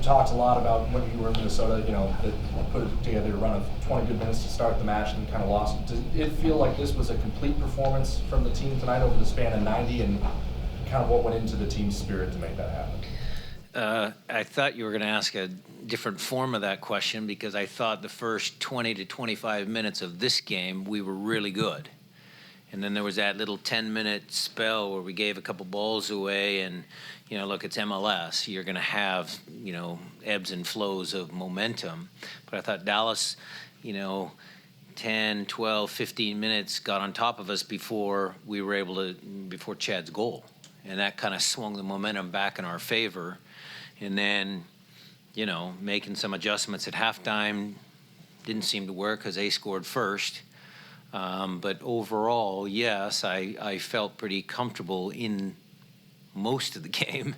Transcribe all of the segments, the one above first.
talked a lot about when you were in Minnesota, that put together a run of 20 good minutes to start the match and kind of lost. Did it feel like this was a complete performance from the team tonight over the span of 90, and kind of what went into the team's spirit to make that happen? I thought you were going to ask a different form of that question, because I thought the first 20 to 25 minutes of this game, we were really good. And then there was that little 10-minute spell where we gave a couple balls away, and, look, it's MLS. You're going to have, ebbs and flows of momentum. But I thought Dallas, 10, 12, 15 minutes got on top of us before Chad's goal. And that kind of swung the momentum back in our favor. And then, making some adjustments at halftime didn't seem to work because they scored first. But overall, yes, I felt pretty comfortable in most of the game.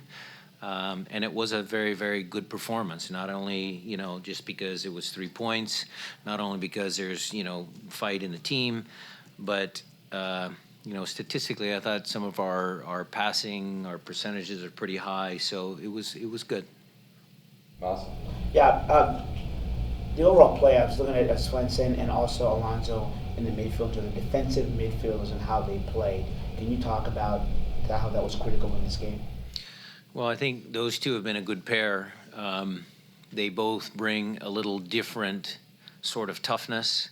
And it was a very, very good performance, not only, just because it was 3 points, not only because there's, fight in the team, but, statistically, I thought some of our passing, our percentages are pretty high, so it was good. Awesome. Yeah, the overall play, I was looking at Swenson and also Alonso in the midfield, to the defensive midfielders and how they played. Can you talk about how that was critical in this game? Well, I think those two have been a good pair. They both bring a little different sort of toughness.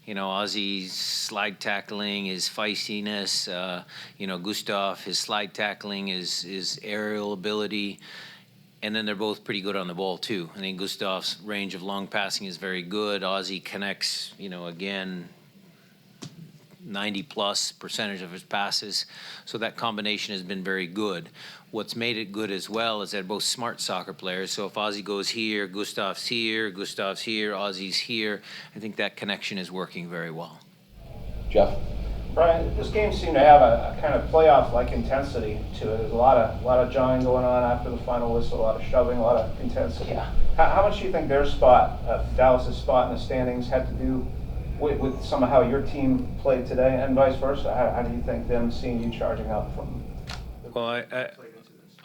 Ozzy's slide tackling, his feistiness. Gustav, his slide tackling, his aerial ability. And then they're both pretty good on the ball, too. I think Gustav's range of long passing is very good. Ozzy connects, again, 90+% of his passes. So that combination has been very good. What's made it good as well is they're both smart soccer players. So if Ozzy goes here, Gustav's here, Ozzy's here, I think that connection is working very well. Jeff? Brian, this game seemed to have a kind of playoff-like intensity to it. There's a lot of jawing going on after the final whistle, a lot of shoving, a lot of intensity. Yeah. How much do you think their spot, Dallas's spot in the standings, had to do with some of how your team played today, and vice versa? How do you think them seeing you charging up from? Well,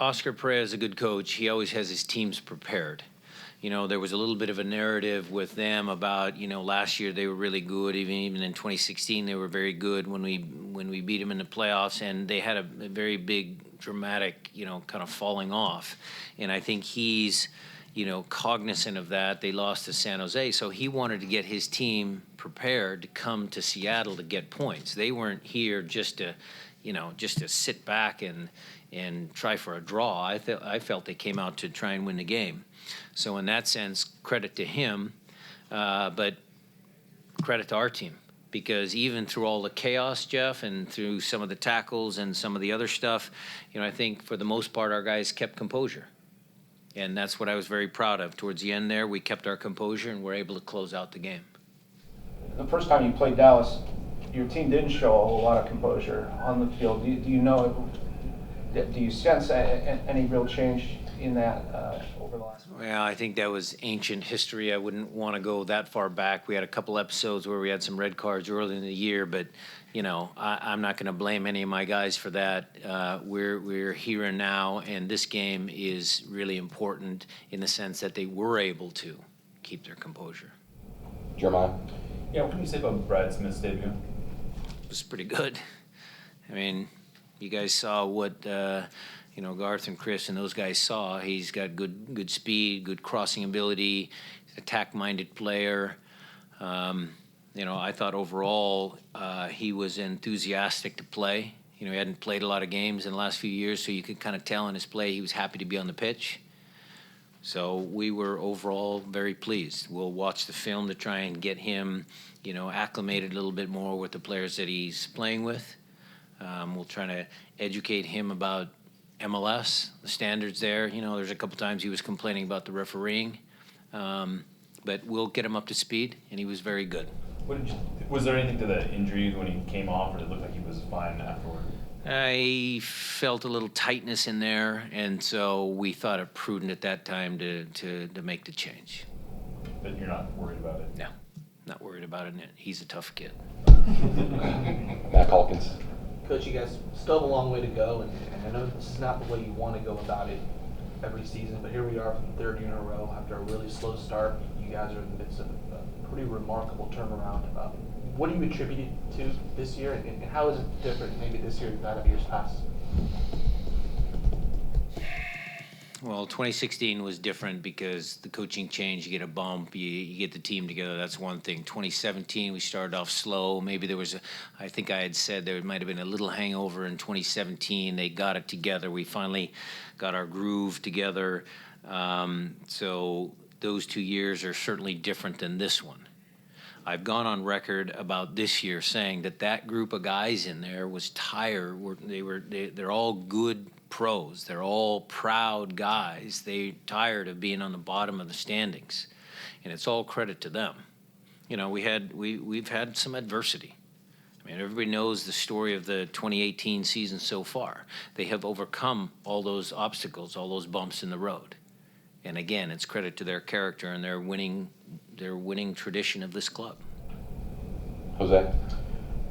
Oscar Perea is a good coach. He always has his teams prepared. There was a little bit of a narrative with them about, last year they were really good. Even in 2016, they were very good when we beat them in the playoffs, and they had a very big, dramatic, kind of falling off. And I think he's, cognizant of that. They lost to San Jose, so he wanted to get his team prepared to come to Seattle to get points. They weren't here just to sit back and try for a draw. I felt they came out to try and win the game. So in that sense, credit to him, but credit to our team, because even through all the chaos, Jeff, and through some of the tackles and some of the other stuff, I think for the most part our guys kept composure. And that's what I was very proud of. Towards the end there, we kept our composure and were able to close out the game. The first time you played Dallas, your team didn't show a whole lot of composure on the field. Do you sense any real change in that over the last? Well, I think that was ancient history. I wouldn't want to go that far back. We had a couple episodes where we had some red cards early in the year, but I'm not going to blame any of my guys for that. We're here and now, and this game is really important in the sense that they were able to keep their composure. Jeremiah? Yeah, what can you say about Brad Smith's debut? It was pretty good. I mean, you guys saw what Garth and Chris and those guys saw. He's got good speed, good crossing ability, attack-minded player. I thought overall he was enthusiastic to play. He hadn't played a lot of games in the last few years, so you could kind of tell in his play he was happy to be on the pitch. So we were overall very pleased. We'll watch the film to try and get him, acclimated a little bit more with the players that he's playing with. We'll try to educate him about MLS, the standards there. There's a couple times he was complaining about the refereeing. But we'll get him up to speed, and he was very good. Was there anything to the injury when he came off, or did it look like he was fine afterward? I felt a little tightness in there, and so we thought it prudent at that time to make the change. But you're not worried about it? No, not worried about it. He's a tough kid. Matt Calkins. Coach, you guys still have a long way to go, and I know this is not the way you want to go about it every season, but here we are for the third year in a row after a really slow start. You guys are in the midst of a pretty remarkable turnaround. What do you attribute it to this year, and how is it different maybe this year than of years past? Well, 2016 was different because the coaching changed. You get a bump, you get the team together. That's one thing. 2017, we started off slow. Maybe there was I think I had said there might have been a little hangover in 2017. They got it together. We finally got our groove together. So those 2 years are certainly different than this one. I've gone on record about this year saying that group of guys in there was tired. They're all good pros. They're all proud guys. They're tired of being on the bottom of the standings, and it's all credit to them. You know, we've had some adversity. I mean, everybody knows the story of the 2018 season so far. They have overcome all those obstacles, all those bumps in the road. And again, it's credit to their character and their winning tradition of this club. Jose?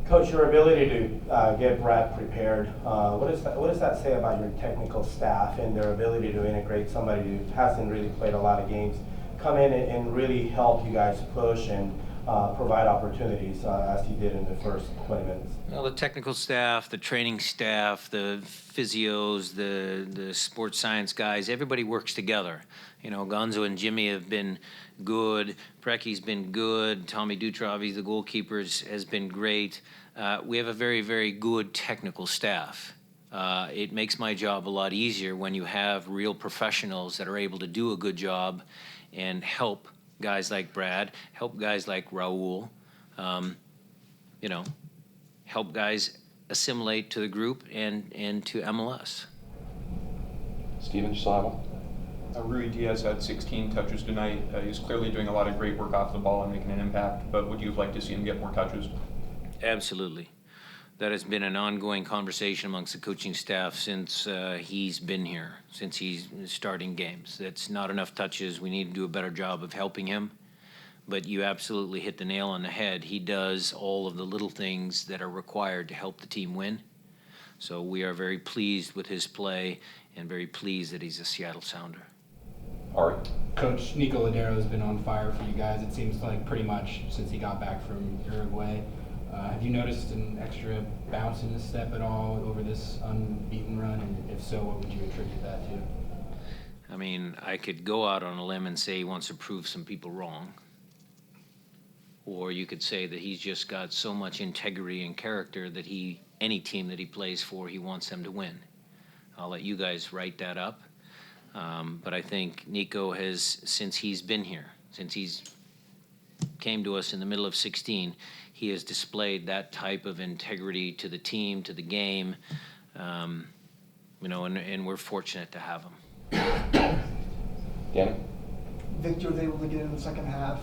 Coach, your ability to get Brad prepared, what does that say about your technical staff and their ability to integrate somebody who hasn't really played a lot of games, come in and really help you guys push and provide opportunities as he did in the first 20 minutes? Well, the technical staff, the training staff, the physios, the sports science guys, everybody works together. You know, Gonzo and Jimmy have been good. Precky's been good. Tommy Dutravi, the goalkeeper, has been great. We have a very, very good technical staff. It makes my job a lot easier when you have real professionals that are able to do a good job and help guys like Brad, help guys like Raul, you know, help guys assimilate to the group and to MLS. Steven, you still have one? Rui Diaz had 16 touches tonight. He's clearly doing a lot of great work off the ball and making an impact, but would you like to see him get more touches? Absolutely. That has been an ongoing conversation amongst the coaching staff since he's been here, since he's starting games. That's not enough touches. We need to do a better job of helping him. But you absolutely hit the nail on the head. He does all of the little things that are required to help the team win. So we are very pleased with his play and very pleased that he's a Seattle Sounder. Ari? Coach, Nico Ladero has been on fire for you guys, it seems like, pretty much since he got back from Uruguay. Have you noticed an extra bounce in his step at all over this unbeaten run? And if so, what would you attribute that to? I mean, I could go out on a limb and say he wants to prove some people wrong. Or you could say that he's just got so much integrity and character that any team that he plays for, he wants them to win. I'll let you guys write that up. But I think Nico has, since he's been here, since he's came to us in the middle of 16, he has displayed that type of integrity to the team, to the game, you know, and we're fortunate to have him. Danny? Victor was able to get in the second half.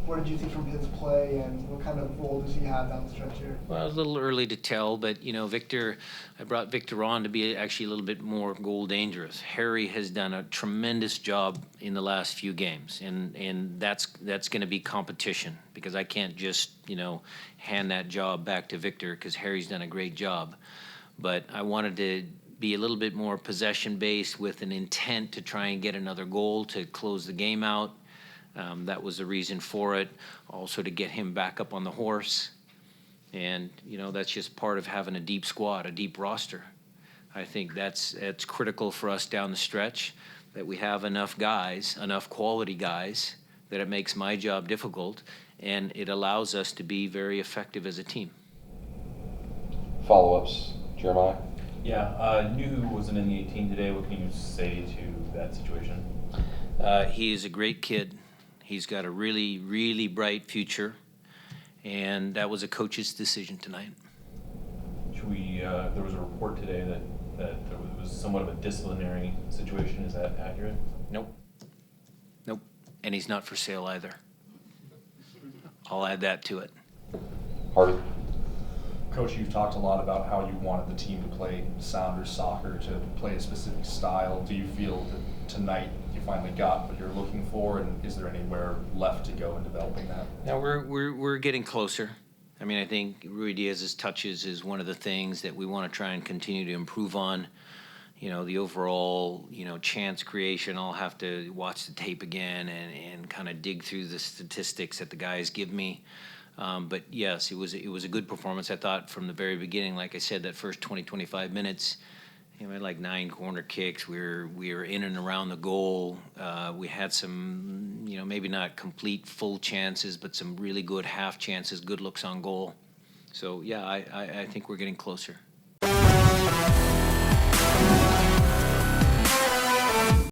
What did you think from his play, and what kind of role does he have down the stretch here? Well, it's a little early to tell, but, you know, I brought Victor on to be actually a little bit more goal dangerous. Harry has done a tremendous job in the last few games, and that's going to be competition, because I can't just, you know, hand that job back to Victor, because Harry's done a great job. But I wanted to be a little bit more possession-based with an intent to try and get another goal to close the game out. That was the reason for it. Also to get him back up on the horse. And, you know, that's just part of having a deep squad, a deep roster. I think that's critical for us down the stretch, that we have enough guys, enough quality guys, that it makes my job difficult, and it allows us to be very effective as a team. Follow-ups, Jeremiah? Yeah, Nuhu wasn't in the 18 today. What can you say to that situation? He is a great kid. He's got a really, really bright future, and that was a coach's decision tonight. There was a report today that there was somewhat of a disciplinary situation. Is that accurate? Nope. And he's not for sale either. I'll add that to it. Harvey? Coach, you've talked a lot about how you wanted the team to play Sounders soccer, to play a specific style. Do you feel that tonight you finally got what you're looking for, and is there anywhere left to go in developing that? Now we're getting closer. I mean, I think Rui Diaz's touches is one of the things that we want to try and continue to improve on. the overall, chance creation, I'll have to watch the tape again and kind of dig through the statistics that the guys give me. But yes, it was a good performance. I thought from the very beginning, like I said, that first 20, 25 minutes, we had like 9 corner kicks. We were in and around the goal. We had some, maybe not complete full chances, but some really good half chances, good looks on goal. So yeah, I think we're getting closer.